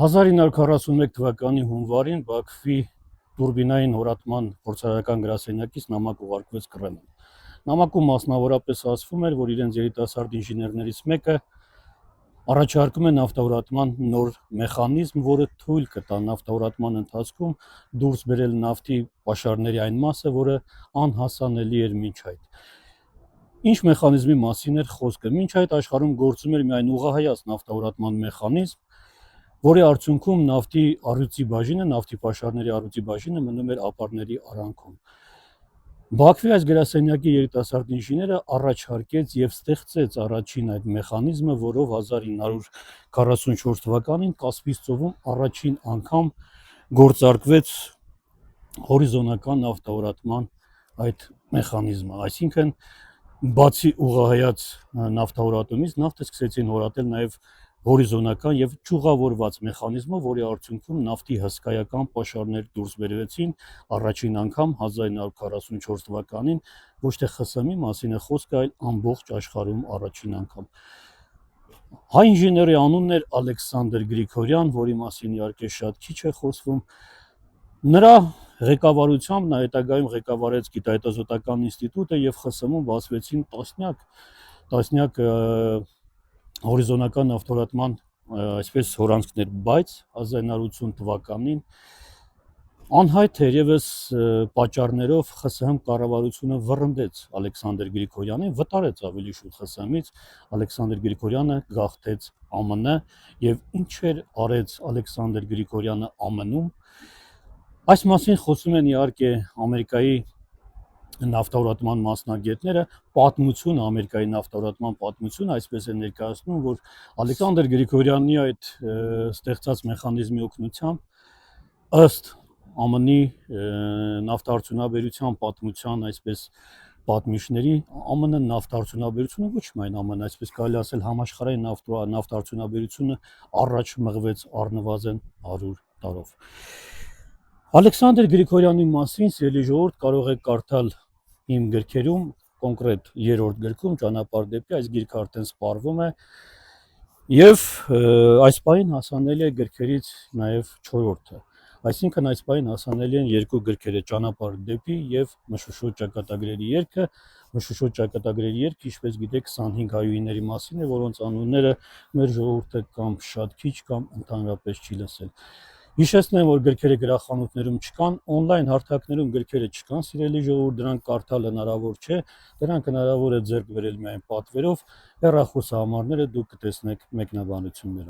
1941 թվականի հունվարին Բաքվի տուրբինային հորատման փորձարարական գրասենյակից նամակ ուղարկվեց Կրեմլ։ Նամակում մասնավորապես ասվում էր, որ իրենց երիտասարդ ինժեներներից մեկը առաջարկում է նավթահորատման նոր մեխանիզմ, որը թույլ կտա նավթահորատման ընթացքում դուրս բերել նավթի պաշարների այն մասը, որը անհասանելի էր մինչ այդ։ Ինչ մեխանիզմի մասին էր խոսքը։ Մինչ այդ աշխարհում գործում էր միայն ուղղահայաց նավթահորատման մեխանիզմ, որի արդյունքում նավթի առյուծի բաժինը, նավթի պաշարների առյուծի բաժինը մնում էր ապարների արանքում։ Բաքվի այս գրասենյակի երիտասարդ ինժեները առաջարկեց եւ ստեղծեց առաջին այդ մեխանիզմը, որով 1944 թվականին Կասպից ծովում առաջին անգամ գործարկվեց հորիզոնական նավթահորատման այդ մեխանիզմը, այսինքն բացի ուղղահայաց նավթահորատումից նավթը սկսեցին հորատել նաև հորիզոնական եւ ճյուղավորված մեխանիզմով, որի արդյունքում նավթի հսկայական պաշարներ դուրս բերվեցին առաջին անգամ 1944 թվականին, ոչ թե ԽՍՀՄ-ի մասին է խոսքը, այլ ամբողջ աշխարհում առաջին անգամ։ Հայ ինժեների անունն էր Ալեքսանդր Գրիգորյան, որի մասին իհարկե շատ քիչ է խոսվում։ Նրա ղեկավարությամբ նա հետագայում ղեկավարեց գիտահետազոտական ինստիտուտը եւ ԽՍՀՄ-ում բացվեցին տասնյակ հորիզոնական նավթահորատման այսպես հորանցքներ, բայց 1980 թվականին անհայտ թերևս պատճառներով ԽՍՀՄ կառավարությունը վռնդեց Ալեքսանդր Գրիգորյանին, վտարեց ավելի շուտ ԽՍՀՄ-ից, Ալեքսանդր Գրիգորյանը գաղթեց ԱՄՆ եւ ինչ էր արեց Ալեքսանդր Գրիգորյանը ԱՄՆ-ում։ Այս մասին խոսում են իհարկե Ամերիկայի նավթահորատման մասնագետները, պատմությունը, Ամերիկայի նավթահորատման պատմությունը այսպես է ներկայացնում, որ Ալեքսանդր Գրիգորյանի այդ ստեղծած մեխանիզմի օգնությամբ ըստ ԱՄՆ-ի նավթարդյունաբերության պատմության այսպես պատմիչների ԱՄՆ նավթարդյունաբերությունը ոչ միայն ԱՄՆ, այսպես կարելի ասել համաշխարհային նավթարդյունաբերությունը առաջ մղվեց առնվազն 100 տարով։ Ալեքսանդր Գրիգորյանի մասին սիրելի ժողովուրդ կարող եք կարդալ իմ գրքերում, կոնկրետ 3-րդ գրքում ճանապարհ դեպի, այս գիրքը արդեն սպառվում է եւ այս պահին հասանելի է գրքերից նաեւ 4-րդը, այսինքն այս պահին հասանելի են երկու գրքերը՝ ճանապարհ դեպի եւ Մշուշոտ ճակատագրերի երգը։ Մշուշոտ ճակատագրերի երգը, ինչպես գիտեք, 25 հայուհիների մասին է, որոնց անունները մեր ժողովուրդը կամ շատ քիչ կամ ընդհանրապես չի լսել։ Հիշեցնեմ, որ գրքերը գրախանութներում չկան, օնլայն հարթակներում գրքերը չկան, սիրելի ժողովուրդ, դրանք կարդալ հնարավոր չէ, դրանք հնարավոր է ձեռք բերել միայն պատվերով, հեռախոսահամարները դուք կտեսնեք մեկնաբանություններում։